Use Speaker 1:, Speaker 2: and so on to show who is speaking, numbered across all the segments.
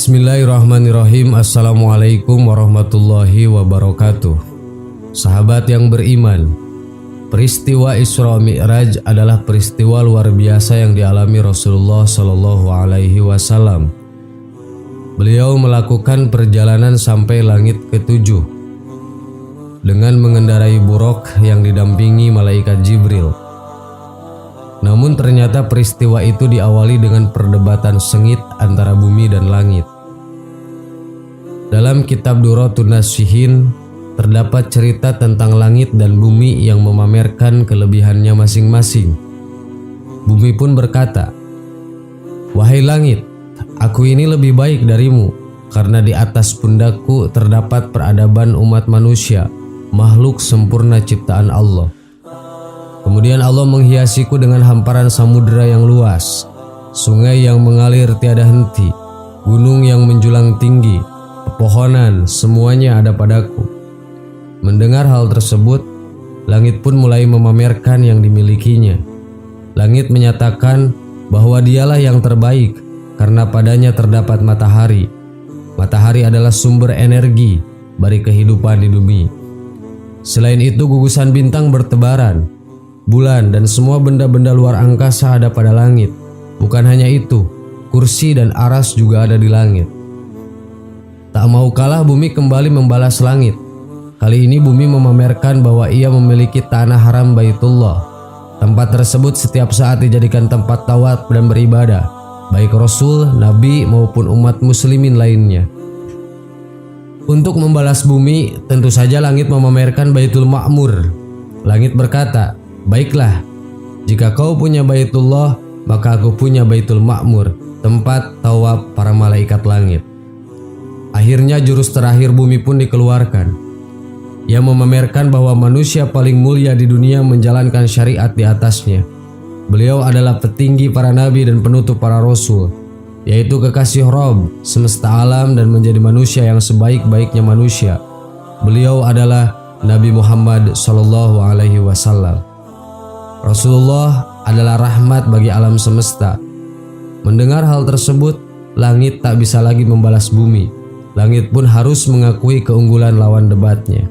Speaker 1: Bismillahirrahmanirrahim. Assalamualaikum warahmatullahi wabarakatuh. Sahabat yang beriman, peristiwa Isra Mi'raj adalah peristiwa luar biasa yang dialami Rasulullah Shallallahu Alaihi Wasallam. Beliau melakukan perjalanan sampai langit ketujuh dengan mengendarai buraq yang didampingi malaikat Jibril. Namun ternyata peristiwa itu diawali dengan perdebatan sengit antara bumi dan langit. Dalam kitab Duratun Nasihin terdapat cerita tentang langit dan bumi yang memamerkan kelebihannya masing-masing. Bumi pun berkata, "Wahai langit, aku ini lebih baik darimu, karena di atas pundakku terdapat peradaban umat manusia, makhluk sempurna ciptaan Allah. Kemudian Allah menghiasiku dengan hamparan samudera yang luas, sungai yang mengalir tiada henti, gunung yang menjulang tinggi, pepohonan, semuanya ada padaku." Mendengar hal tersebut, langit pun mulai memamerkan yang dimilikinya. Langit menyatakan bahwa dialah yang terbaik karena padanya terdapat matahari. Matahari adalah sumber energi bagi kehidupan di bumi. Selain itu, gugusan bintang bertebaran, bulan dan semua benda-benda luar angkasa ada pada langit. Bukan hanya itu, kursi dan aras juga ada di langit. Tak mau kalah, bumi kembali membalas langit. Kali ini bumi memamerkan bahwa ia memiliki tanah haram Baitullah. Tempat tersebut setiap saat dijadikan tempat tawaf dan beribadah, baik Rasul, Nabi maupun umat muslimin lainnya. Untuk membalas bumi, tentu saja langit memamerkan Baitul Ma'mur. Langit berkata, "Baiklah, jika kau punya Baitullah, maka aku punya Baitul Ma'mur, tempat tawaf para malaikat langit." Akhirnya jurus terakhir bumi pun dikeluarkan, yang memamerkan bahwa manusia paling mulia di dunia menjalankan syariat di atasnya. Beliau adalah petinggi para nabi dan penutup para rasul, yaitu kekasih Rabb semesta alam dan menjadi manusia yang sebaik-baiknya manusia. Beliau adalah Nabi Muhammad Sallallahu Alaihi Wasallam. Rasulullah adalah rahmat bagi alam semesta. Mendengar hal tersebut, langit tak bisa lagi membalas bumi. Langit pun harus mengakui keunggulan lawan debatnya.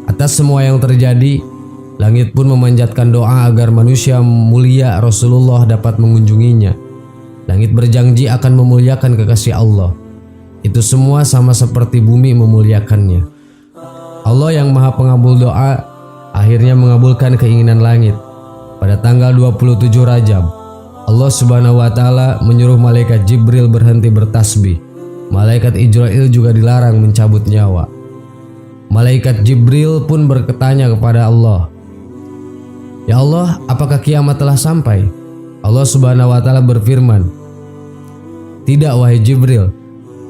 Speaker 1: Atas semua yang terjadi, langit pun memanjatkan doa agar manusia mulia Rasulullah dapat mengunjunginya. Langit berjanji akan memuliakan kekasih Allah. Itu semua sama seperti bumi memuliakannya. Allah yang maha pengabul doa akhirnya mengabulkan keinginan langit. Pada tanggal 27 Rajab, Allah Subhanahu wa Ta'ala menyuruh malaikat Jibril berhenti bertasbih. Malaikat Israil juga dilarang mencabut nyawa. Malaikat Jibril pun bertanya kepada Allah, "Ya Allah, apakah kiamat telah sampai?" Allah Subhanahu wa Ta'ala berfirman, "Tidak, wahai Jibril.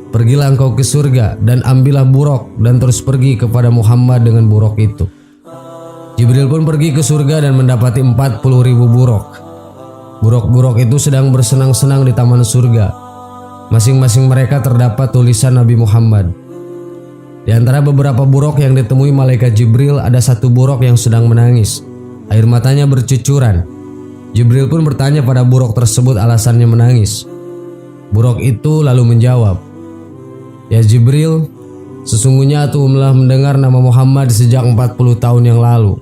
Speaker 1: Pergilah engkau ke surga dan ambillah buraq dan terus pergi kepada Muhammad dengan buraq itu." Jibril pun pergi ke surga dan mendapati 40.000 buraq. Buraq-buraq itu sedang bersenang-senang di taman surga. Masing-masing mereka terdapat tulisan Nabi Muhammad. Di antara beberapa buraq yang ditemui malaikat Jibril, ada satu buraq yang sedang menangis. Air matanya bercucuran. Jibril pun bertanya pada buraq tersebut alasannya menangis. Buraq itu lalu menjawab, "Ya Jibril, sesungguhnya aku telah mendengar nama Muhammad sejak 40 tahun yang lalu.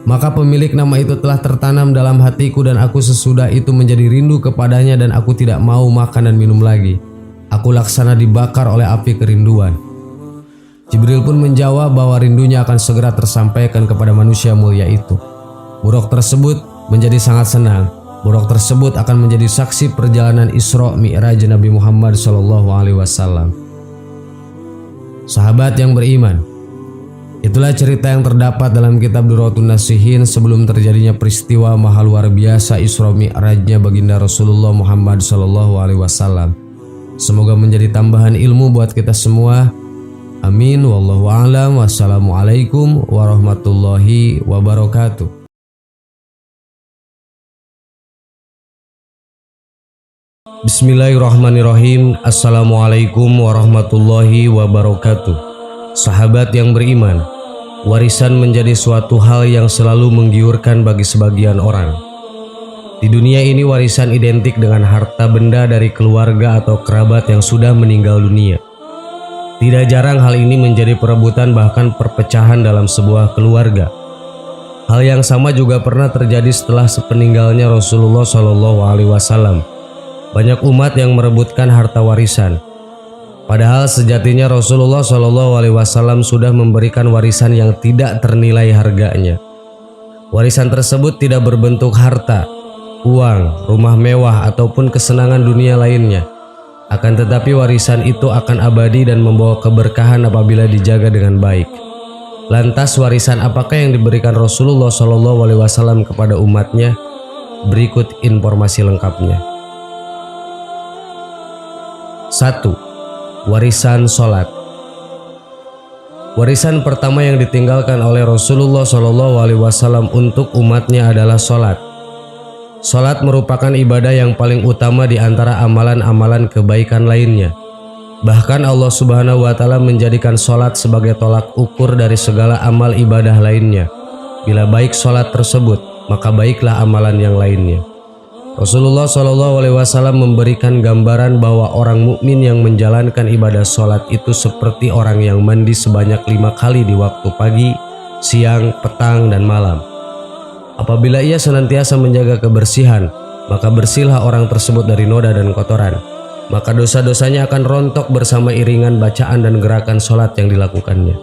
Speaker 1: Maka pemilik nama itu telah tertanam dalam hatiku dan aku sesudah itu menjadi rindu kepadanya dan aku tidak mau makan dan minum lagi. Aku laksana dibakar oleh api kerinduan." Jibril pun menjawab bahwa rindunya akan segera tersampaikan kepada manusia mulia itu. Buraq tersebut menjadi sangat senang. Buraq tersebut akan menjadi saksi perjalanan Isra Mi'raj Nabi Muhammad SAW. Sahabat yang beriman, itulah cerita yang terdapat dalam kitab Duratun Nasihin sebelum terjadinya peristiwa maha luar biasa Isra Mi'rajnya baginda Rasulullah Muhammad SAW. Semoga menjadi tambahan ilmu buat kita semua. Amin. Wallahu a'lam. Wassalamualaikum warahmatullahi wabarakatuh. Bismillahirrahmanirrahim. Assalamualaikum warahmatullahi wabarakatuh. Sahabat yang beriman, warisan menjadi suatu hal yang selalu menggiurkan bagi sebagian orang. Di dunia ini warisan identik dengan harta benda dari keluarga atau kerabat yang sudah meninggal dunia. Tidak jarang hal ini menjadi perebutan bahkan perpecahan dalam sebuah keluarga. Hal yang sama juga pernah terjadi setelah sepeninggalnya Rasulullah SAW. Banyak umat yang merebutkan harta warisan. Padahal sejatinya Rasulullah SAW sudah memberikan warisan yang tidak ternilai harganya. Warisan tersebut tidak berbentuk harta, uang, rumah mewah, ataupun kesenangan dunia lainnya. Akan tetapi warisan itu akan abadi dan membawa keberkahan apabila dijaga dengan baik. Lantas warisan apakah yang diberikan Rasulullah SAW kepada umatnya? Berikut informasi lengkapnya. 1. Warisan sholat. Warisan pertama yang ditinggalkan oleh Rasulullah SAW untuk umatnya adalah sholat. Sholat merupakan ibadah yang paling utama di antara amalan-amalan kebaikan lainnya. Bahkan Allah Subhanahu wa Ta'ala menjadikan sholat sebagai tolak ukur dari segala amal ibadah lainnya. Bila baik sholat tersebut, maka baiklah amalan yang lainnya. Rasulullah SAW memberikan gambaran bahwa orang mukmin yang menjalankan ibadah sholat itu seperti orang yang mandi sebanyak 5 kali di waktu pagi, siang, petang, dan malam. Apabila ia senantiasa menjaga kebersihan, maka bersihlah orang tersebut dari noda dan kotoran. Maka dosa-dosanya akan rontok bersama iringan bacaan dan gerakan sholat yang dilakukannya.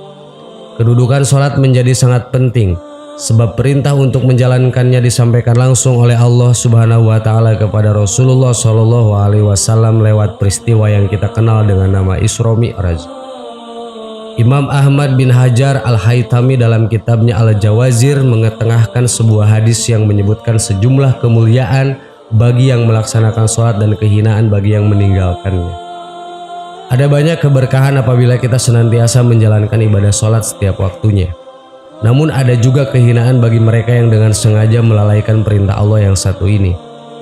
Speaker 1: Kedudukan sholat menjadi sangat penting, sebab perintah untuk menjalankannya disampaikan langsung oleh Allah Subhanahu wa Ta'ala kepada Rasulullah SAW lewat peristiwa yang kita kenal dengan nama Isra Mi'raj. Imam Ahmad bin Hajar Al-Haytami dalam kitabnya Al-Jawazir mengetengahkan sebuah hadis yang menyebutkan sejumlah kemuliaan bagi yang melaksanakan sholat dan kehinaan bagi yang meninggalkannya. Ada banyak keberkahan apabila kita senantiasa menjalankan ibadah sholat setiap waktunya. Namun ada juga kehinaan bagi mereka yang dengan sengaja melalaikan perintah Allah yang satu ini.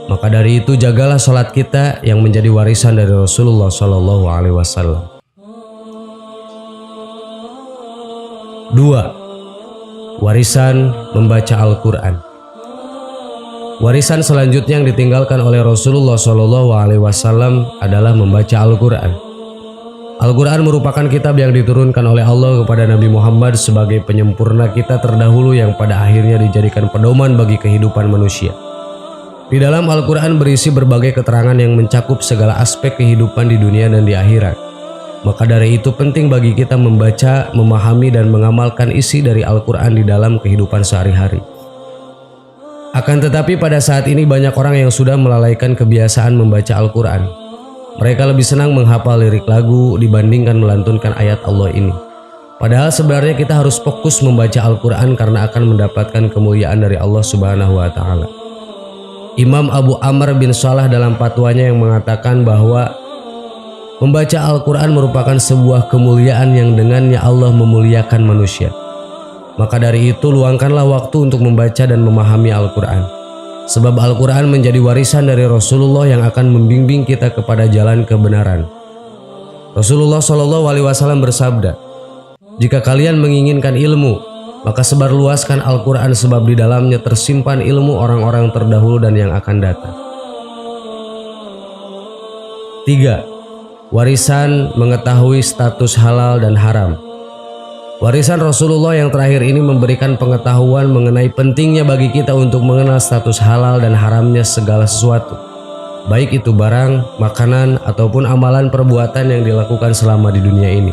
Speaker 1: Maka dari itu jagalah sholat kita yang menjadi warisan dari Rasulullah SAW. 2. Warisan membaca Al-Quran. Warisan selanjutnya yang ditinggalkan oleh Rasulullah SAW adalah membaca Al-Quran. Al-Quran merupakan kitab yang diturunkan oleh Allah kepada Nabi Muhammad sebagai penyempurna kita terdahulu yang pada akhirnya dijadikan pedoman bagi kehidupan manusia. Di dalam Al-Quran berisi berbagai keterangan yang mencakup segala aspek kehidupan di dunia dan di akhirat. Maka dari itu penting bagi kita membaca, memahami, dan mengamalkan isi dari Al-Quran di dalam kehidupan sehari-hari. Akan tetapi pada saat ini banyak orang yang sudah melalaikan kebiasaan membaca Al-Quran. Mereka lebih senang menghafal lirik lagu dibandingkan melantunkan ayat Allah ini. Padahal sebenarnya kita harus fokus membaca Al-Quran karena akan mendapatkan kemuliaan dari Allah Subhanahu wa Ta'ala. Imam Abu Amr bin Salah dalam fatwanya yang mengatakan bahwa membaca Al-Quran merupakan sebuah kemuliaan yang dengannya Allah memuliakan manusia. Maka dari itu luangkanlah waktu untuk membaca dan memahami Al-Quran. Sebab Al-Quran menjadi warisan dari Rasulullah yang akan membimbing kita kepada jalan kebenaran. Rasulullah SAW bersabda, "Jika kalian menginginkan ilmu, maka sebarluaskan Al-Quran sebab di dalamnya tersimpan ilmu orang-orang terdahulu dan yang akan datang." 3. Warisan mengetahui status halal dan haram. Warisan Rasulullah yang terakhir ini memberikan pengetahuan mengenai pentingnya bagi kita untuk mengenal status halal dan haramnya segala sesuatu, baik itu barang, makanan, ataupun amalan perbuatan yang dilakukan selama di dunia ini.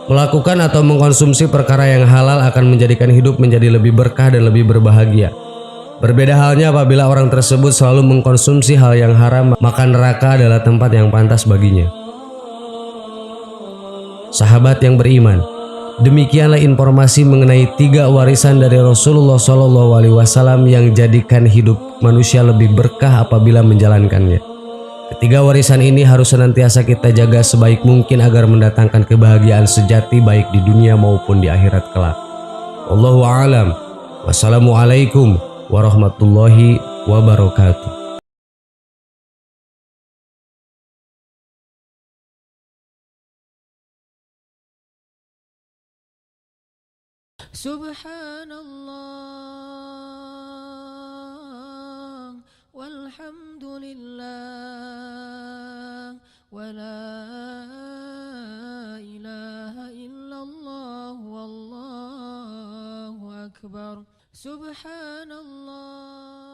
Speaker 1: Melakukan atau mengkonsumsi perkara yang halal akan menjadikan hidup menjadi lebih berkah dan lebih berbahagia. Berbeda halnya apabila orang tersebut selalu mengkonsumsi hal yang haram, maka neraka adalah tempat yang pantas baginya. Sahabat yang beriman, demikianlah informasi mengenai 3 warisan dari Rasulullah SAW yang jadikan hidup manusia lebih berkah apabila menjalankannya. Ketiga warisan ini harus senantiasa kita jaga sebaik mungkin agar mendatangkan kebahagiaan sejati baik di dunia maupun di akhirat kelak. Wallahu a'lam. Wassalamualaikum warahmatullahi wabarakatuh.
Speaker 2: Subhanallah. walhamdulillah wa la ilaha illallah wallahu akbar. Subhanallah